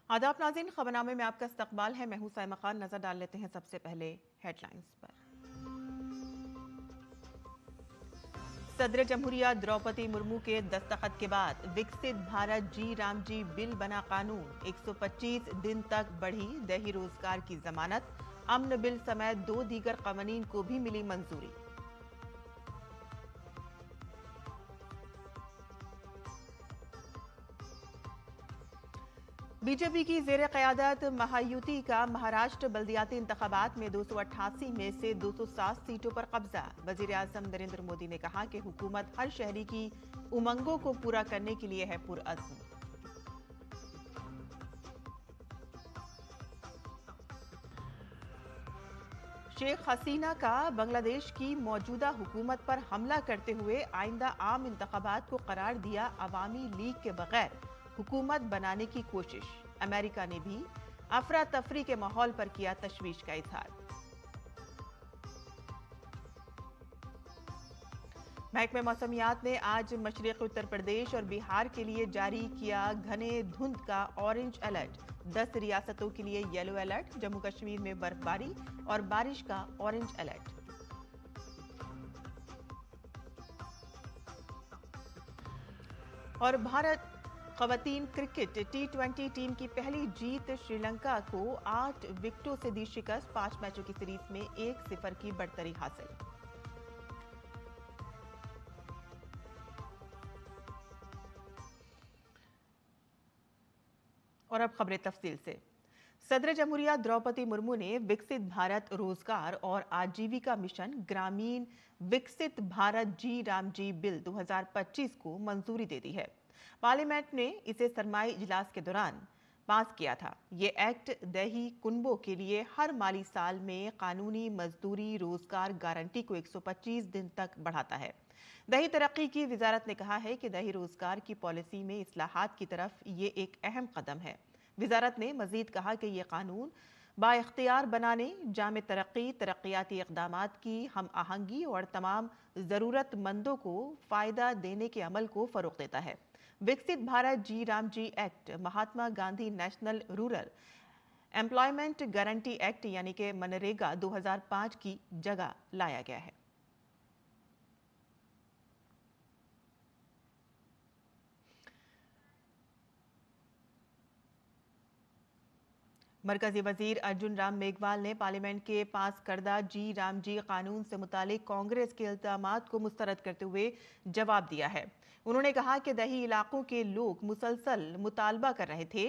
आदाब नाज़रीन, खबरनामे में आपका इस्तकबाल है। मैं हूं साइमा खान। नजर डाल लेते हैं सबसे पहले हेडलाइंस पर। सदर जमहूरिया द्रौपदी मुर्मू के दस्तखत के बाद विकसित भारत जी राम जी बिल बना कानून। 125 दिन तक बढ़ी दही रोजगार की जमानत। अमन बिल समेत 2 दीगर कवानीन को भी मिली मंजूरी। बीजेपी की जेर क़यादत महायुति का महाराष्ट्र बल्दियाती इंतखाबात में 288 में से 207 सीटों पर कब्जा। वजीर आज़म नरेंद्र मोदी ने कहा कि हुकूमत हर शहरी की उमंगों को पूरा करने के लिए है पुरअज़्म। शेख हसीना का बांग्लादेश की मौजूदा हुकूमत पर हमला करते हुए आइंदा आम इंतखाबात को करार दिया अवामी लीग के बगैर हुकूमत बनाने की कोशिश। अमेरिका ने भी अफरा तफरी के माहौल पर किया तशवीश का इजहार। महकमे मौसमियात ने आज मशरक़ी उत्तर प्रदेश और बिहार के लिए जारी किया घने धुंध का ऑरेंज अलर्ट। 10 रियासतों के लिए येलो अलर्ट। जम्मू कश्मीर में बर्फबारी और बारिश का ऑरेंज अलर्ट। और भारत ख़वातीन क्रिकेट T20 टीम की पहली जीत। श्रीलंका को 8 विकेटों से दी शिकस्त। 5 मैचों की सीरीज में 1-0 की बढ़तरी हासिल। और अब खबरें तफसील से। सदर जमहूरिया द्रौपदी मुर्मू ने विकसित भारत रोजगार और आजीविका मिशन ग्रामीण विकसित भारत जी राम जी बिल 2025 को मंजूरी दे दी है। पार्लियामेंट ने इसे सरमाई इजलास के दौरान पास किया था। ये एक्ट दही कुनबों के लिए हर माली साल में कानूनी मजदूरी रोजगार गारंटी को 125 दिन तक बढ़ाता है। दही तरक्की की वजारत ने कहा है कि दही रोजगार की पॉलिसी में इस्लाहात की तरफ ये एक अहम कदम है। वजारत ने मजीद कहा कि यह कानून बाइख्तियार बनाने, जामे तरक्की, तरक्याती इक़दामात की हम आहंगी और तमाम ज़रूरतमंदों को फ़ायदा देने के अमल को फ़रोग़ देता है। Viksit Bharat G RAM G act Mahatma Gandhi national rural employment guarantee act यानी कि मनरेगा 2005 की जगह लाया गया है। मरकजी वजीर अर्जुन राम मेघवाल ने पार्लियामेंट के पास करदा जी राम जी कानून से मुतालिक कांग्रेस के इल्जामात को मुस्तरद करते हुए जवाब दिया है। उन्होंने कहा कि दही इलाकों के लोग मुसलसल मुतालबा कर रहे थे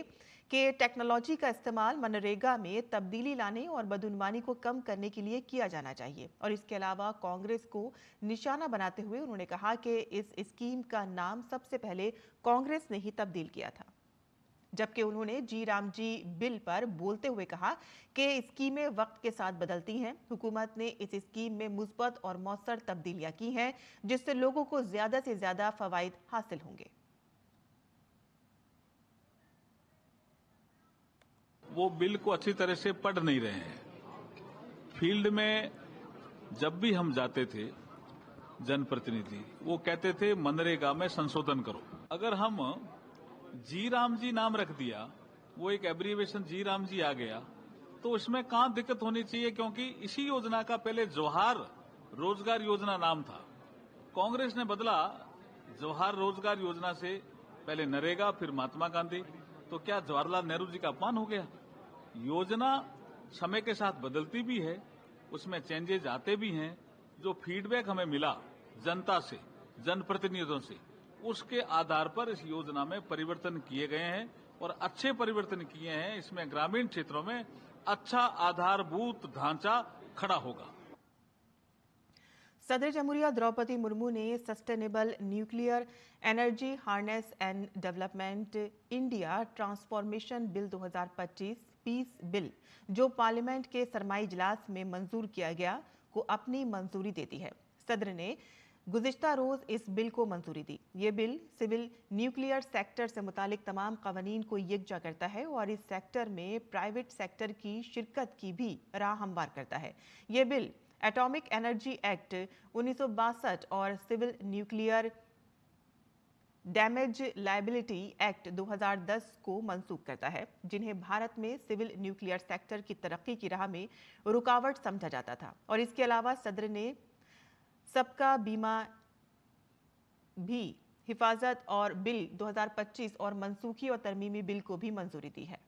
कि टेक्नोलॉजी का इस्तेमाल मनरेगा में तब्दीली लाने और बदउनवानी को कम करने के लिए किया जाना चाहिए। और इसके अलावा कांग्रेस को निशाना बनाते हुए उन्होंने कहा कि इस स्कीम का नाम सबसे पहले कांग्रेस ने ही तब्दील किया था। जबकि उन्होंने जी राम जी बिल पर बोलते हुए कहा कि स्कीमें वक्त के साथ बदलती हैं। हुकूमत ने इस स्कीम में मुस्बत और मौसर तब्दीलियां की हैं जिससे लोगों को ज्यादा से ज्यादा फवाइद हासिल होंगे। वो बिल को अच्छी तरह से पढ़ नहीं रहे हैं। फील्ड में जब भी हम जाते थे जनप्रतिनिधि, वो कहते थे मनरेगा में संशोधन करो। अगर हम जी राम जी नाम रख दिया, वो एक एब्रीवेशन जी राम जी आ गया, तो उसमें कहां दिक्कत होनी चाहिए, क्योंकि इसी योजना का पहले जवाहर रोजगार योजना नाम था। कांग्रेस ने बदला जवाहर रोजगार योजना से, पहले नरेगा फिर महात्मा गांधी। तो क्या जवाहरलाल नेहरू जी का अपमान हो गया? योजना समय के साथ बदलती भी है, उसमें चेंजेज आते भी हैं। जो फीडबैक हमें मिला जनता से, जनप्रतिनिधियों से, उसके आधार पर इस योजना में परिवर्तन किए गए हैं और अच्छे परिवर्तन किए हैं। इसमें ग्रामीण क्षेत्रों में अच्छा आधारभूत ढांचा खड़ा होगा। सदर जमहूरिया द्रौपदी मुर्मू ने sustainable nuclear energy harness and development India transformation bill 2025 peace bill, जो पार्लियामेंट के सरमाई इजलास में मंजूर किया गया, को अपनी मंजूरी दे दी है। सदर ने गुज़िश्ता रोज इस बिल को मंजूरी दी। ये बिल सिविल न्यूक्लियर सेक्टर से मुतालिक तमाम कवानीन को यकजा करता है और इस सेक्टर में प्राइवेट सेक्टर की शिरकत की भी राह हमवार करता है। ये बिल एटॉमिक एनर्जी एक्ट 1962 और civil nuclear damage liability act 2010 को मंसूख करता है, जिन्हें भारत में सिविल न्यूक्लियर सेक्टर की तरक्की की राह में रुकावट समझा जाता था। और इसके अलावा सदर ने सबका बीमा भी हिफाजत और बिल 2025 और मनसूखी और तरमीमी बिल को भी मंजूरी दी है।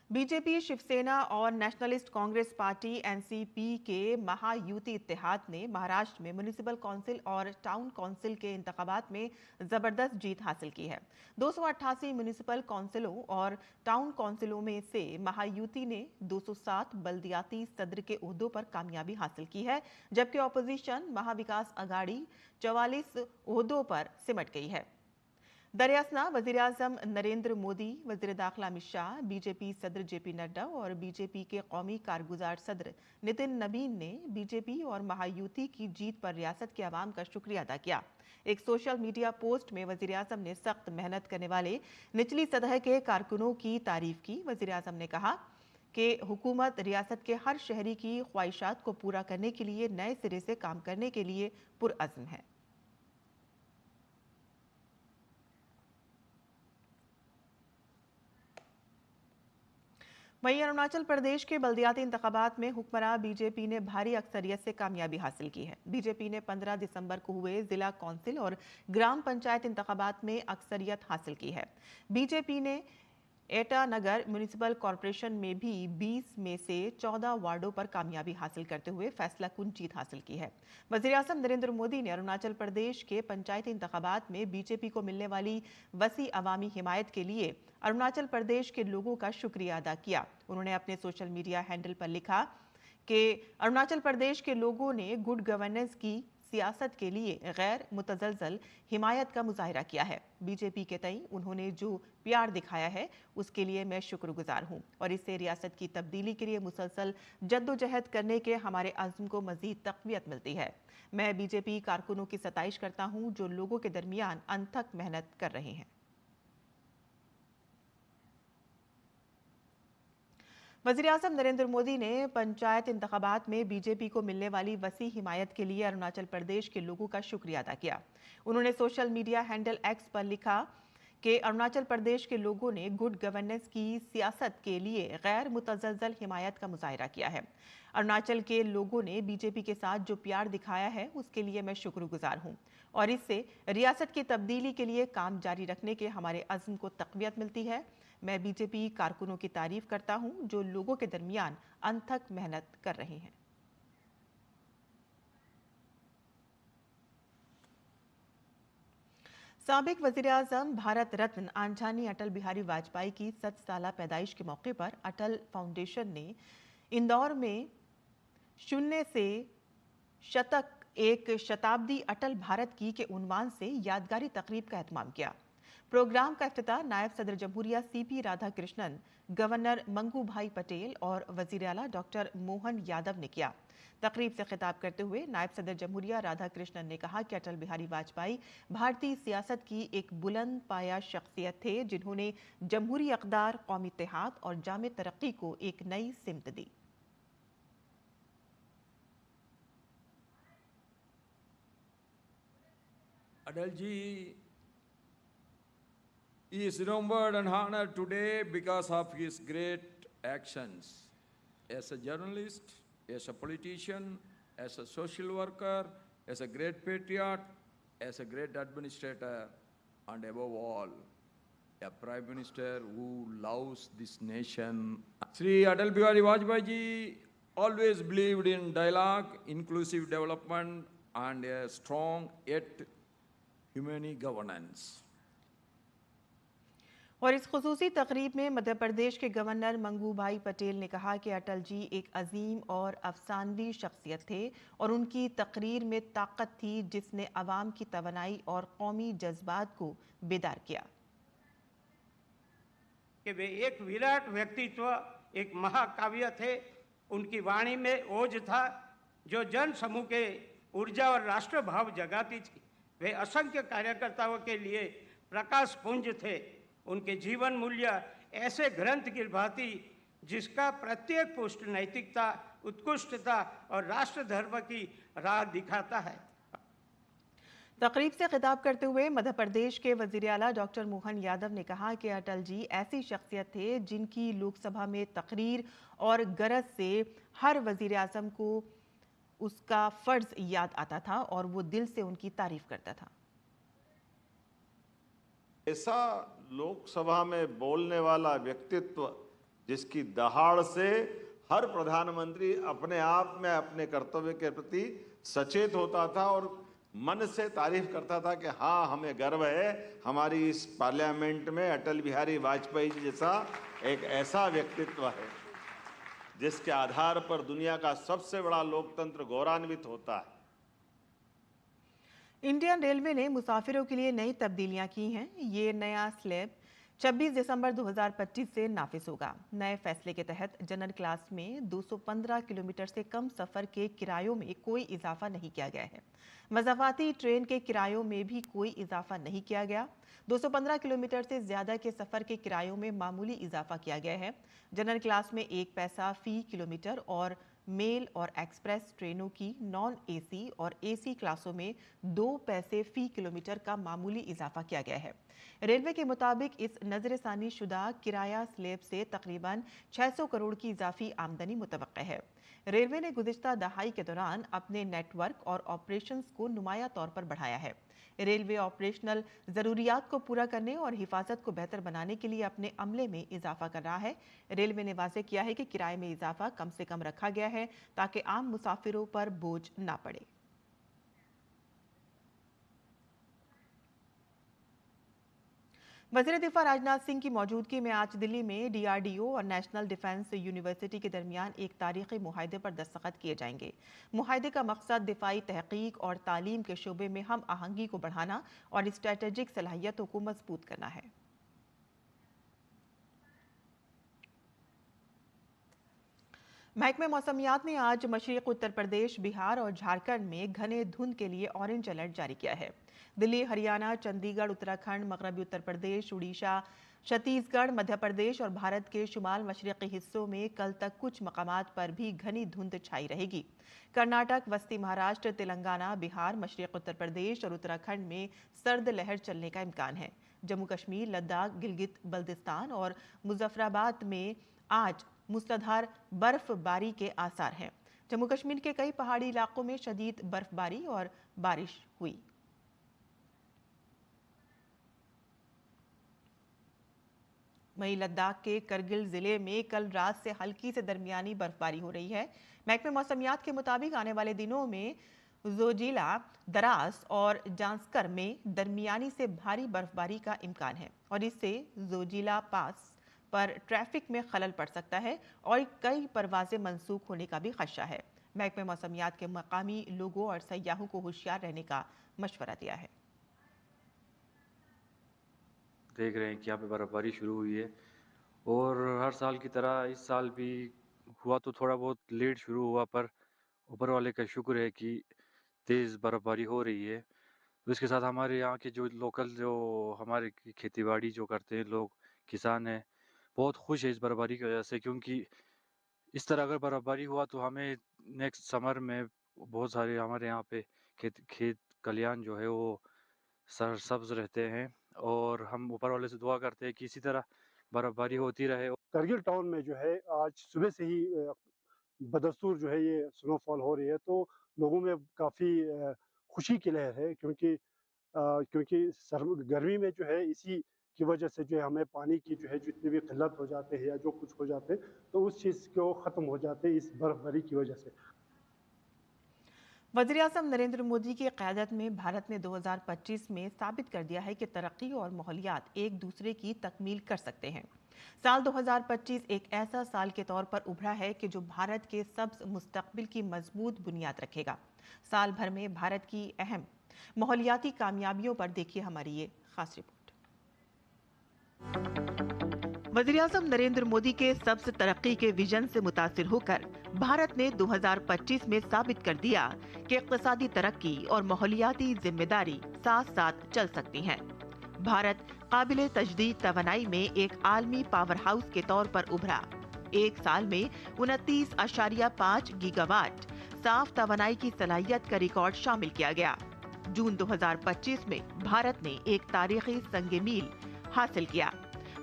बीजेपी, शिवसेना और नेशनलिस्ट कांग्रेस पार्टी एनसीपी के महायुति इत्तेहाद ने महाराष्ट्र में म्युनिसिपल काउंसिल और टाउन काउंसिल के इंतखाबात में जबरदस्त जीत हासिल की है। 288 म्युनिसिपल काउंसिलों और टाउन काउंसिलों में से महायुति ने 207 बल्दियाती सदर के ओहदों पर कामयाबी हासिल की है, जबकि ऑपोजिशन महाविकास अघाड़ी 44 ओहदों पर सिमट गई है। दरअसल वज़ीर-ए-आज़म नरेंद्र मोदी, वज़ीर दाखिला अमित शाह, बीजेपी सदर जेपी नड्डा और बीजेपी के कौमी कारगुजार सदर नितिन नबीन ने बीजेपी और महायुति की जीत पर रियासत के अवाम का शुक्रिया अदा किया। एक सोशल मीडिया पोस्ट में वज़ीर-ए-आज़म ने सख्त मेहनत करने वाले निचली सतह के कारकुनों की तारीफ की। वज़ीर-ए-आज़म ने कहा कि हुकूमत रियासत के हर शहरी की ख्वाहिशात को पूरा करने के लिए नए सिरे से काम करने के लिए पुरअज़्म है। वहीं अरुणाचल प्रदेश के बल्दियाती इंतखाबात में हुक्मरान बीजेपी ने भारी अक्सरियत से कामयाबी हासिल की है। बीजेपी ने 15 दिसंबर को हुए जिला कौंसिल और ग्राम पंचायत इंतखाबात में अक्सरियत हासिल की है। बीजेपी ने एटानगर म्युनिसिपल कॉरपोरेशन में भी 20 में से 14 वार्डों पर कामयाबी हासिल करते हुए फैसलाकुन जीत हासिल की है। वज़ीर-ए-आज़म नरेंद्र मोदी ने अरुणाचल प्रदेश के पंचायती इंतखाबात में बीजेपी को मिलने वाली वसी अवामी हिमायत के लिए अरुणाचल प्रदेश के लोगों का शुक्रिया अदा किया। उन्होंने अपने सोशल मीडिया हैंडल पर लिखा कि अरुणाचल प्रदेश के लोगों ने गुड गवर्नेंस की सियासत के लिए गैर मुतज़लज़ल हिमायत का मुजाहिरा किया है। बीजेपी के तई उन्होंने जो प्यार दिखाया है उसके लिए मैं शुक्रगुजार हूं और इससे रियासत की तब्दीली के लिए मुसलसल जद्दोजहद करने के हमारे अज़्म को मज़ीद तक़वियत मिलती है। मैं बीजेपी कारकुनों की सताइश करता हूं जो लोगों के दरमियान अनथक मेहनत कर रहे हैं। वज़ीर-ए-आज़म नरेंद्र मोदी ने पंचायत इंतखाबात में बीजेपी को मिलने वाली वसी हिमायत के लिए अरुणाचल प्रदेश के लोगों का शुक्रिया अदा किया। उन्होंने सोशल मीडिया हैंडल एक्स पर लिखा कि अरुणाचल प्रदेश के लोगों ने गुड गवर्नेंस की सियासत के लिए गैर मुतज़लज़ल हिमायत का मुजाहिरा किया है। अरुणाचल के लोगों ने बीजेपी के साथ जो प्यार दिखाया है उसके लिए मैं शुक्रगुजार हूं और इससे रियासत की तब्दीली के लिए काम जारी रखने के हमारे अज़्म को तक़वियत मिलती है। मैं बीजेपी कारकुनों की तारीफ करता हूं जो लोगों के दरमियान अनथक मेहनत कर रहे हैं। साबिक वज़ीर-ए-आज़म भारत रत्न आंझानी अटल बिहारी वाजपेयी की 100 साला पैदाइश के मौके पर अटल फाउंडेशन ने इंदौर में शून्य से शतक एक शताब्दी अटल भारत की के उन्वान से यादगारी तकरीब का एहतमाम किया। प्रोग्राम का इफ्तिताह नायब सदर जमहूरिया सीपी राधाकृष्णन, गवर्नर मंगू भाई पटेल और वज़ीर आला डॉक्टर मोहन यादव ने किया। तकरीब से खिताब करते हुए नायब सदर जमहूरिया राधाकृष्णन ने कहा कि अटल बिहारी वाजपेयी भारतीय सियासत की एक बुलंद पाया शख्सियत थे जिन्होंने जमहूरी अक़दार, कौमी इत्तेहाद और जामे तरक्की को एक नई सिमत दी। Atal ji is remembered and honored today because of his great actions as a journalist, as a politician, as a social worker, as a great patriot, as a great administrator, and above all, a prime minister who loves this nation. Shri Atal Bihari Vajpayee ji always believed in dialogue, inclusive development, and a strong yet humane governance. और इस खुसूसी तकरीब में मध्य प्रदेश के governor Mangu भाई पटेल ने कहा कि अटल जी एक अजीम और अफसानवी शख्सियत थे और उनकी तकरीर में ताकत थी जिसने अवाम की तवनाई और कौमी जज्बात को बेदार किया। कि वे एक विराट व्यक्तित्व, एक महाकाव्य थे। उनकी वाणी में ओज था जो जन समूह के ऊर्जा और राष्ट्र भाव जगाती थी। वे असंख्य कार्यकर्ताओं के लिए प्रकाश पुंज थे। उनके जीवन मूल्य ऐसे ग्रंथ की भांति जिसका प्रत्येक पुष्ट नैतिकता, उत्कृष्टता और राष्ट्र धर्म की राह दिखाता है। तकरीब से खिताब करते हुए मध्य प्रदेश के वजीर आला डॉक्टर मोहन यादव ने कहा कि अटल जी ऐसी शख्सियत थे जिनकी लोकसभा में तकरीर और गरज से हर वजीर आजम को उसका फर्ज याद आता था और वो दिल से उनकी तारीफ करता था। ऐसा लोकसभा में बोलने वाला व्यक्तित्व जिसकी दहाड़ से हर प्रधानमंत्री अपने आप में अपने कर्तव्य के प्रति सचेत होता था और मन से तारीफ करता था कि हाँ, हमें गर्व है हमारी इस पार्लियामेंट में अटल बिहारी वाजपेयी जी जैसा एक ऐसा व्यक्तित्व है जिसके आधार पर दुनिया का सबसे बड़ा लोकतंत्र गौरवान्वित होता है। इंडियन रेलवे ने मुसाफिरों के लिए नई तब्दीलियां की हैं। ये नया स्लैब 26 दिसंबर 2025 से नाफिज होगा। नए फैसले के तहत जनरल क्लास में 215 किलोमीटर से कम सफर के किरायों में कोई इजाफा नहीं किया गया है। मज़ाफाती ट्रेन के किरायों में भी कोई इजाफा नहीं किया गया। 215 किलोमीटर से ज्यादा के सफर के किरायों में मामूली इजाफा किया गया है। जनरल क्लास में 1 पैसा फी किलोमीटर और मेल और एक्सप्रेस ट्रेनों की नॉन एसी और एसी क्लासों में 2 पैसे फी किलोमीटर का मामूली इजाफा किया गया है। रेलवे के मुताबिक इस नजरसानी शुदा किराया स्लैब से तकरीबन 600 करोड़ की इजाफी आमदनी मुतवक्का है। रेलवे ने गुज़िश्ता दहाई के दौरान अपने नेटवर्क और ऑपरेशंस को नुमाया तौर पर बढ़ाया है। रेलवे ऑपरेशनल ज़रूरियात को पूरा करने और हिफाजत को बेहतर बनाने के लिए अपने अमले में इजाफा कर रहा है। रेलवे ने वाज़ेह किया है कि किराए में इजाफा कम से कम रखा गया है ताकि आम मुसाफिरों पर बोझ ना पड़े। वज़ीर दिफा राजनाथ सिंह की मौजूदगी में आज दिल्ली में DRDO और नेशनल डिफेंस यूनिवर्सिटी के दरमियान एक तारीखी मुआहदे पर दस्तखत किए जाएंगे। मुआहदे का मकसद दिफाई तहकीक और तालीम के शोबे में हम आहंगी को बढ़ाना और स्ट्रेटेजिक सलाहियतों को मजबूत करना है। महकमे मौसमियात ने आज मशरिक़ उत्तर प्रदेश, बिहार और झारखंड में घने धुंध के लिए ऑरेंज अलर्ट जारी किया है। दिल्ली, हरियाणा, चंडीगढ़, उत्तराखंड, मगरबी उत्तर प्रदेश, उड़ीसा, छत्तीसगढ़, मध्य प्रदेश और भारत के शुमाल मशरक़ी हिस्सों में कल तक कुछ मकामात पर भी घनी धुंध छाई रहेगी। कर्नाटक, वस्ती महाराष्ट्र, तेलंगाना, बिहार, मशरिक़ उत्तर प्रदेश और उत्तराखंड में सर्द लहर चलने का इम्कान है। जम्मू कश्मीर, लद्दाख, गिलगित बल्तिस्तान और मुजफ्फराबाद में आज मूसलाधार बर्फबारी के आसार हैं। जम्मू कश्मीर के कई पहाड़ी इलाकों में शदीद बर्फबारी और बारिश हुई। वहीं लद्दाख के करगिल जिले में कल रात से हल्की से दरमियानी बर्फबारी हो रही है। महकमे मौसमियात के मुताबिक आने वाले दिनों में जोजिला, दरास और जांस्कर में दरमियानी से भारी बर्फबारी का इम्कान है और इससे जोजिला पास पर ट्रैफिक में खलल पड़ सकता है और कई परवाजें मंसूख होने का भी खदशा है। महकमे मौसमियात के मकामी लोगों और सयाहों को होशियार रहने का मशवरा दिया है। देख रहे हैं कि यहाँ पे बर्फ़बारी शुरू हुई है और हर साल की तरह इस साल भी हुआ तो थोड़ा बहुत लेट शुरू हुआ, पर ऊपर वाले का शुक्र है कि तेज़ बर्फ़बारी हो रही है। तो इसके साथ हमारे यहाँ के जो लोकल जो हमारे खेतीबाड़ी जो करते हैं लोग, किसान हैं, बहुत खुश है इस बर्फ़बारी की वजह से, क्योंकि इस तरह अगर बर्फ़बारी हुआ तो हमें नेक्स्ट समर में बहुत सारे हमारे यहाँ पे खेत खलिहान जो है वो सरसब्ज़ रहते हैं और हम ऊपर वाले से दुआ करते हैं कि इसी तरह बर्फ़बारी होती रहे। करगिल टाउन में जो है आज सुबह से ही बदस्तूर जो है ये स्नोफॉल हो रही है, तो लोगों में काफ़ी खुशी की लहर है, क्योंकि गर्मी में जो है इसी की वजह से जो है हमें पानी की जो है जितनी भी किल्लत हो जाते हैं या जो कुछ हो जाते हैं तो उस चीज़ को ख़त्म हो जाते हैं इस बर्फबारी की वजह से। वज़ीर आज़म नरेंद्र मोदी की क़यादत में भारत ने 2025 में साबित कर दिया है कि तरक्की और माहौलियात एक दूसरे की तकमील कर सकते हैं। साल 2025 एक ऐसा साल के तौर पर उभरा है कि जो भारत के सब्ज़ मुस्तक़बिल की मजबूत बुनियाद रखेगा। साल भर में भारत की अहम माहौलियाती कामयाबियों पर देखिए हमारी ये खास रिपोर्ट। वज़ीर आज़म नरेंद्र मोदी के सब्ज़ तरक्की के विजन से मुतासिर होकर भारत ने 2025 में साबित कर दिया कि इक़्तिसादी तरक्की और माहौलियाती जिम्मेदारी साथ साथ चल सकती हैं। भारत काबिले तजदीद तवानाई में एक आलमी पावर हाउस के तौर पर उभरा। एक साल में 29.5 गीगावाट साफ तवानाई की सलाहियत का रिकॉर्ड शामिल किया गया। जून 2025 में भारत ने एक तारीखी संग मील हासिल किया।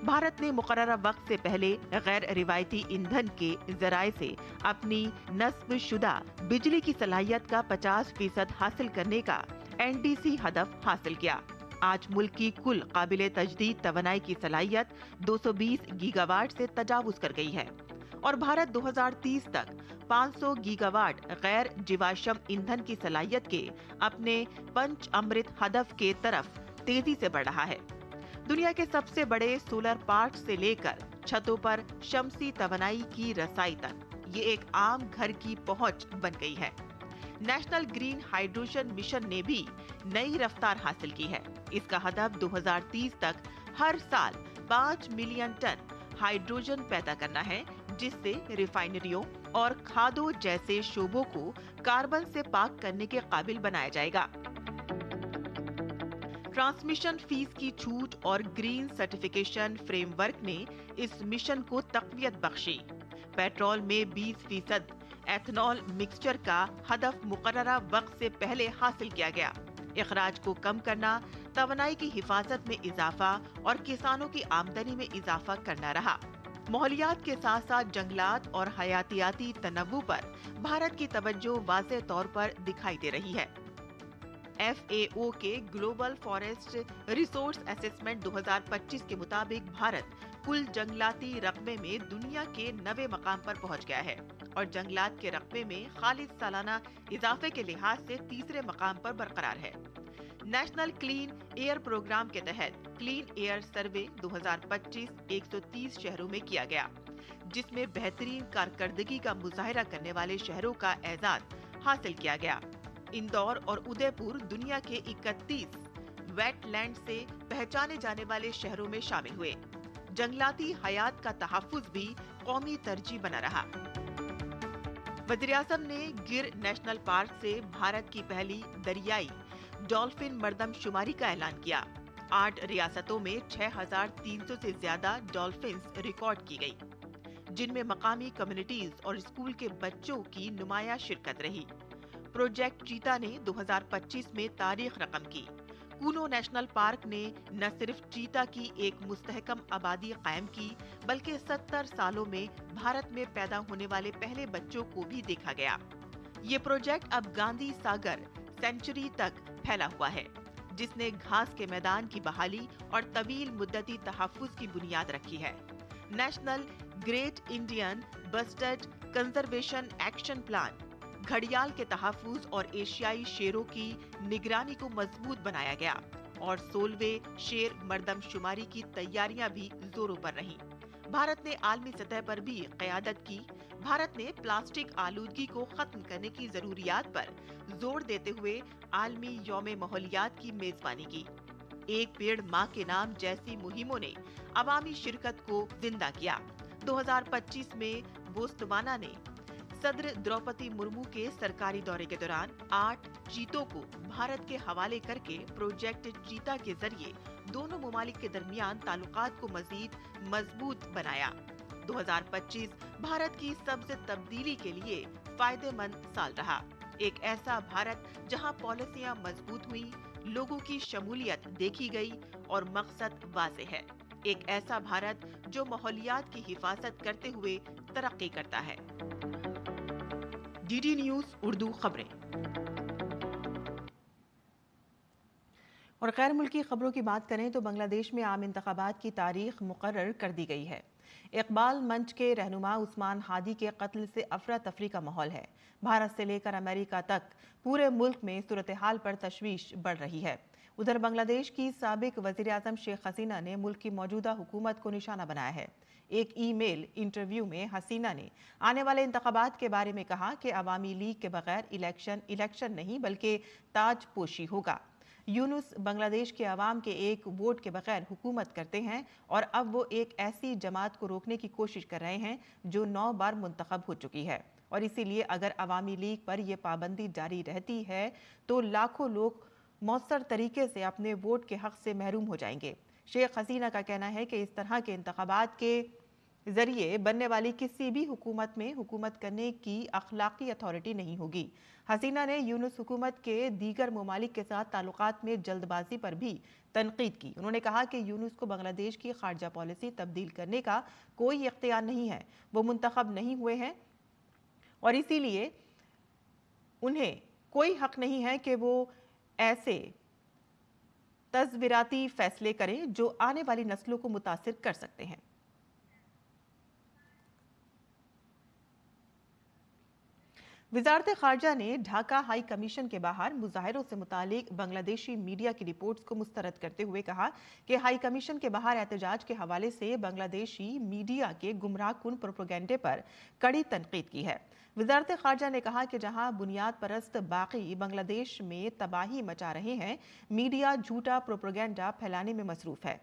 भारत ने मुकर्ररा वक्त से पहले गैर रिवायती ईंधन के जराये से अपनी नस्बशुदा बिजली की सलाहियत का 50% हासिल करने का NDC हदफ हासिल किया। आज मुल्क की कुल काबिले तजदीद तवानाई की सलाहियत 220 गीगावाट से तजावुज कर गई है और भारत 2030 तक 500 गीगावाट गैर जीवाश्म ईंधन की सलाहियत के अपने पंच अमृत हदफ के तरफ तेजी से बढ़ रहा है। दुनिया के सबसे बड़े सोलर पार्क से लेकर छतों पर शमसी तवानाई की रसाई तक ये एक आम घर की पहुंच बन गई है। नेशनल ग्रीन हाइड्रोजन मिशन ने भी नई रफ्तार हासिल की है। इसका हदफ 2030 तक हर साल 5 मिलियन टन हाइड्रोजन पैदा करना है, जिससे रिफाइनरियों और खादों जैसे शोबों को कार्बन से पाक करने के काबिल बनाया जाएगा। ट्रांसमिशन फीस की छूट और ग्रीन सर्टिफिकेशन फ्रेमवर्क ने इस मिशन को तक़वियत बख्शी। पेट्रोल में 20% एथनॉल मिक्सचर का हदफ मुकर्ररा वक्त से पहले हासिल किया गया। इखराज को कम करना, तवानाई की हिफाजत में इजाफा और किसानों की आमदनी में इजाफा करना रहा। माहौलियात के साथ साथ जंगलात और हयातियाती तनव्वु पर भारत की तवज्जो वाज़ेह तौर पर दिखाई दे रही है। FAO के ग्लोबल फॉरेस्ट रिसोर्स असेसमेंट 2025 के मुताबिक भारत कुल जंगलाती रकबे में दुनिया के 9वें मकाम पर पहुंच गया है और जंगलात के रकबे में खालिद सालाना इजाफे के लिहाज से तीसरे मकाम पर बरकरार है। नेशनल क्लीन एयर प्रोग्राम के तहत क्लीन एयर सर्वे 2025 130 शहरों में किया गया, जिसमें बेहतरीन कारकर्दगी का मुजाहिरा करने वाले शहरों का एजाज हासिल किया गया। इंदौर और उदयपुर दुनिया के 31 वेटलैंड से पहचाने जाने वाले शहरों में शामिल हुए। जंगलाती हयात का तहफ्फुज भी कौमी तरजीह बना रहा। वज़ीर-ए-आज़म ने गिर नेशनल पार्क से भारत की पहली दरियाई डॉल्फिन मर्दमशुमारी का ऐलान किया। 8 रियासतों में 6300 से ज्यादा डॉल्फिन्स रिकॉर्ड की गई, जिनमें मकामी कम्युनिटीज और स्कूल के बच्चों की नुमाया शिरकत रही। प्रोजेक्ट चीता ने 2025 में तारीख रकम की। कूनो नेशनल पार्क ने न सिर्फ चीता की एक मुस्तहकम आबादी कायम की, बल्कि 70 सालों में भारत में पैदा होने वाले पहले बच्चों को भी देखा गया। ये प्रोजेक्ट अब गांधी सागर सेंचुरी तक फैला हुआ है, जिसने घास के मैदान की बहाली और तवील मुद्दती तहफ्फुज की बुनियाद रखी है। National great Indian bustard conservation action plan घड़ियाल के तहफ्फुज और एशियाई शेरों की निगरानी को मजबूत बनाया गया और 16वें शेर मर्दमशुमारी की तैयारियां भी जोरों पर रहीं। भारत ने आलमी सतह पर भी क़यादत की। भारत ने प्लास्टिक आलूदगी को खत्म करने की जरूरियात पर जोर देते हुए आलमी यौम माहौलियात की मेजबानी की। एक पेड़ माँ के नाम जैसी मुहिमों ने अवामी शिरकत को जिंदा किया। 2025 में बोत्सवाना ने सदर द्रौपदी मुर्मू के सरकारी दौरे के दौरान 8 चीतों को भारत के हवाले करके प्रोजेक्ट चीता के जरिए दोनों मुमालिक के दरमियान ताल्लुकात को मजीद मजबूत बनाया। 2025 भारत की सबसे तब्दीली के लिए फायदेमंद साल रहा। एक ऐसा भारत जहां पॉलिसियां मजबूत हुई, लोगों की शमूलियत देखी गई और मकसद वाज़ेह है। एक ऐसा भारत जो माहौलियात की हिफाजत करते हुए तरक्की करता है। DD न्यूज़ उर्दू खबरें। और गैर मुल्की खबरों की बात करें तो बांग्लादेश में आम इंतखाबात की तारीख मुकर्रर कर दी गई है। इकबाल मंच के रहनुमा उस्मान हादी के कत्ल से अफरा तफरी का माहौल है। भारत से लेकर अमेरिका तक पूरे मुल्क में सूरत हाल पर तशवीश बढ़ रही है। उधर बांग्लादेश की साबिक वज़ीर-ए-आज़म शेख हसीना ने मुल्क की मौजूदा हुकूमत को निशाना बनाया है। एक ईमेल इंटरव्यू में हसीना ने आने वाले इंतखाबात के बारे में कहा कि अवामी लीग के बगैर इलेक्शन नहीं बल्कि ताजपोशी होगा। यूनुस बांग्लादेश के अवाम के एक वोट के बगैर हुकूमत करते हैं और अब वो एक ऐसी जमात को रोकने की कोशिश कर रहे हैं जो 9 बार मुंतखब हो चुकी है और इसीलिए अगर अवामी लीग पर यह पाबंदी जारी रहती है तो लाखों लोग मौसर तरीके से अपने वोट के हक से महरूम हो जाएंगे। शेख हसीना का कहना है कि इस तरह के इंतखाबात के जरिए बनने वाली किसी भी हुकूमत में हुकूमत करने की अखलाकी अथॉरिटी नहीं होगी। हसीना ने यूनुस हुकूमत के दीगर ममालिक के साथ ताल्लुकात में जल्दबाजी पर भी तनकीद की। उन्होंने कहा कि यूनुस को बांग्लादेश की खारजा पॉलिसी तब्दील करने का कोई इख्तियार नहीं है, वो मुंतखब नहीं हुए हैं और इसीलिए उन्हें कोई हक नहीं है कि वो ऐसे तज़विराती फैसले करें जो आने वाली नस्लों को मुतासिर कर सकते हैं। वजारत खारजा ने ढाका हाई कमीशन के बाहर मुजाहिरों से मुतालिक बांग्लादेशी मीडिया की रिपोर्ट्स को मुस्तरद करते हुए कहा कि हाई कमीशन के बाहर एहतजाज के हवाले से बांग्लादेशी मीडिया के गुमराहकुन प्रोपेगेंडे पर कड़ी तनकीद की है। वजारत खारजा ने कहा कि जहां बुनियाद परस्त बाकी बांग्लादेश में तबाही मचा रहे हैं, मीडिया झूठा प्रोपेगेंडा फैलाने में मसरूफ है।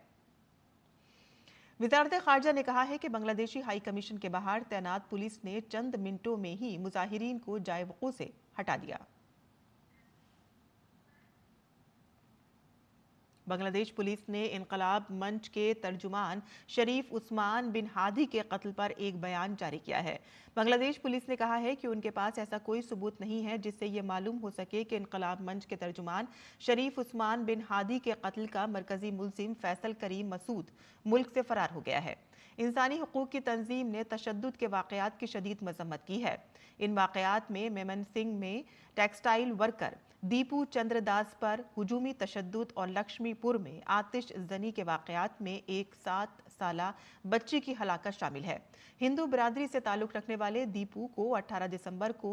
वजारत खारजा ने कहा है कि बांग्लादेशी हाई कमीशन के बाहर तैनात पुलिस ने चंद मिनटों में ही मुजाहिरीन को जायवकू से हटा दिया। बांग्लादेश पुलिस ने इनकलाब मंच के तर्जुमान शरीफ उस्मान बिन हादी के कत्ल पर एक बयान जारी किया है। बांग्लादेश पुलिस ने कहा है कि उनके पास ऐसा कोई सबूत नहीं है जिससे ये मालूम हो सके कि इनकलाब मंच के तर्जुमान शरीफ उस्मान बिन हादी के कत्ल का मरकजी मुलजिम फैसल करीम मसूद मुल्क से फरार हो गया है। इंसानी हुकूक की तंजीम ने तशद्दुद के वाक़यात की शदीद मजम्मत की है। इन वाक़यात में मेमन सिंह में टेक्सटाइल वर्कर दीपू चंद्र दास पर हुजूमी तशद्दुद और लक्ष्मीपुर में आतिश जनी के वाक़यात में एक 7 साला बच्ची की हलाकत शामिल है। हिंदू बिरादरी से ताल्लुक़ रखने वाले दीपू को 18 दिसंबर को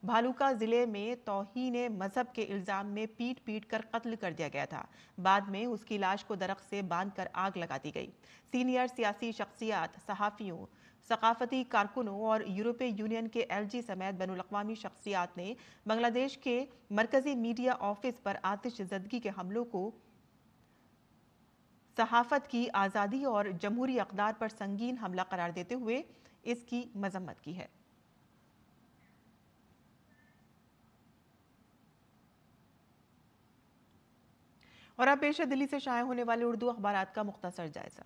भालुका जिले में तौहीन मजहब के इल्जाम में पीट पीट कर कत्ल कर दिया गया था। बाद में उसकी लाश को दरख्त से बांधकर आग लगा दी गई। सीनियर सियासी शख्सियात, सहाफ़ियों, सकाफती कारकुनों और यूरोपीय यूनियन के LG समेत बैनुल-अक़वामी शख्सियात ने बांग्लादेश के मरकजी मीडिया ऑफिस पर आतिश ज़दगी के हमलों को सहाफ़त की आज़ादी और जमहूरी अक़दार पर संगीन हमला करार देते हुए इसकी मजम्मत की है। और अब पेश है दिल्ली से शाया होने वाले उर्दू अखबारात का मुख्तसर जायजा।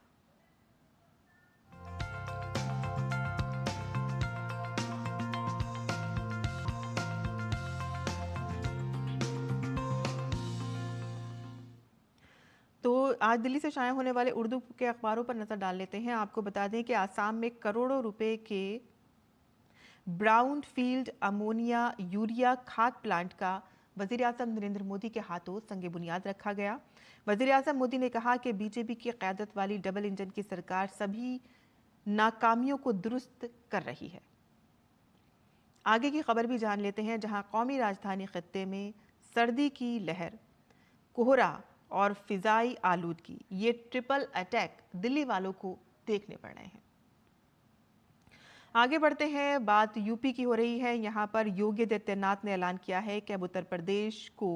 तो आज दिल्ली से शाया होने वाले उर्दू के अखबारों पर नजर डाल लेते हैं। आपको बता दें कि आसाम में करोड़ों रुपए के ब्राउन फील्ड अमोनिया यूरिया खाद प्लांट का वज़ीर-ए-आज़म नरेंद्र मोदी के हाथों संगे बुनियाद रखा गया। वज़ीर-ए-आज़म मोदी ने कहा कि बीजेपी की क़यादत वाली डबल इंजन की सरकार सभी नाकामियों को दुरुस्त कर रही है। आगे की खबर भी जान लेते हैं, जहां कौमी राजधानी खित्ते में सर्दी की लहर, कोहरा और फिजाई आलूदगी, ये ट्रिपल अटैक दिल्ली वालों को देखने पड़ रहे हैं। आगे बढ़ते हैं, बात यूपी की हो रही है। यहाँ पर योगी आदित्यनाथ ने ऐलान किया है कि अब उत्तर प्रदेश को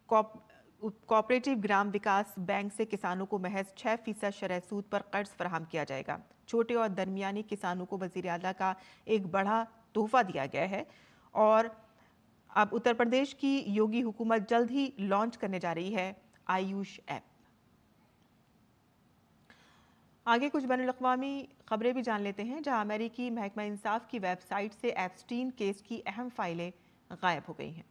कोऑपरेटिव ग्राम विकास बैंक से किसानों को महज 6% शरह सूद पर कर्ज फराहम किया जाएगा। छोटे और दरमियानी किसानों को वज़ीर आला का एक बड़ा तोहफा दिया गया है और अब उत्तर प्रदेश की योगी हुकूमत जल्द ही लॉन्च करने जा रही है आयुष ऐप। आगे कुछ बैनुल-अक़वामी खबरें भी जान लेते हैं, जहां अमेरिकी महकमा इंसाफ की वेबसाइट से एप्स्टीन केस की अहम फाइलें गायब हो गई हैं।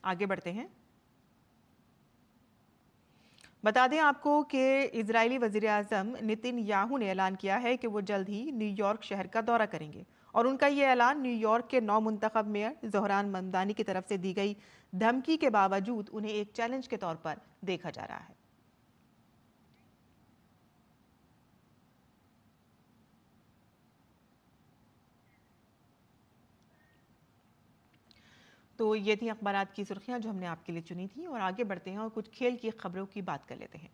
आगे बढ़ते हैं, बता दें आपको कि इजरायली वज़ीर-ए-आज़म नेतन्याहू ने ऐलान किया है कि वो जल्द ही न्यूयॉर्क शहर का दौरा करेंगे और उनका ये ऐलान न्यूयॉर्क के नौ मुंतखब मेयर ज़ोहरान ममदानी की तरफ से दी गई धमकी के बावजूद उन्हें एक चैलेंज के तौर पर देखा जा रहा है। तो ये थी अखबारात की सुर्खियां जो हमने आपके लिए चुनी थी और आगे बढ़ते हैं और कुछ खेल की खबरों की बात कर लेते हैं।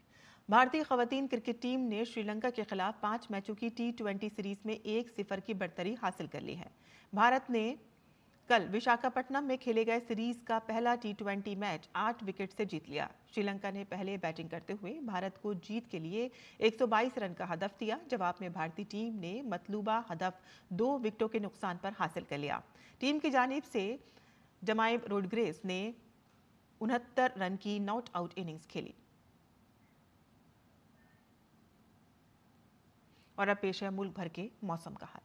भारतीय खवातीन क्रिकेट टीम ने श्रीलंका के खिलाफ 5 मैचों की T20 सीरीज में 1-0 की बढ़तरी हासिल कर ली है। भारत ने कल विशाखापट्टनम में खेले गए सीरीज का पहला T20 मैच 8 विकेट से जीत लिया। श्रीलंका ने पहले बैटिंग करते हुए भारत को जीत के लिए 122 रन का हदफ दिया। जवाब में भारतीय टीम ने मतलूबा हदफ 2 विकेटों के नुकसान पर हासिल कर लिया। टीम की जानिब से जमाइब रोड्रिगेज ने 69 रन की नॉट आउट इनिंग्स खेली। और अब पेश है मुल्क भर के मौसम का हाल।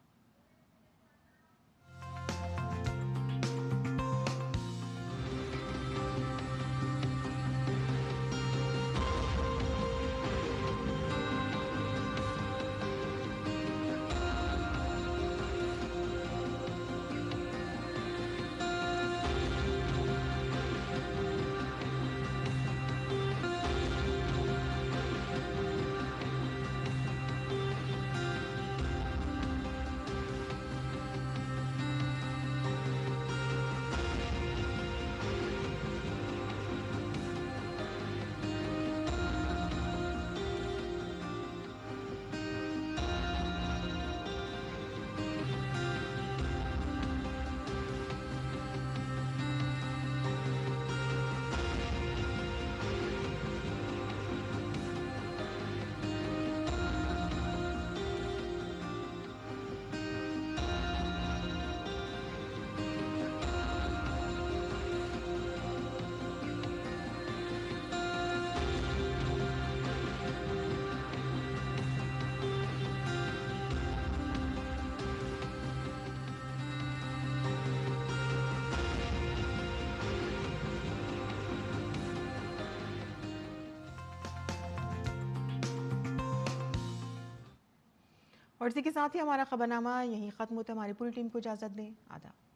और इसी के साथ ही हमारा खबरनामा यहीं खत्म होता है। हमारी पूरी टीम को इजाजत दें। आदाब।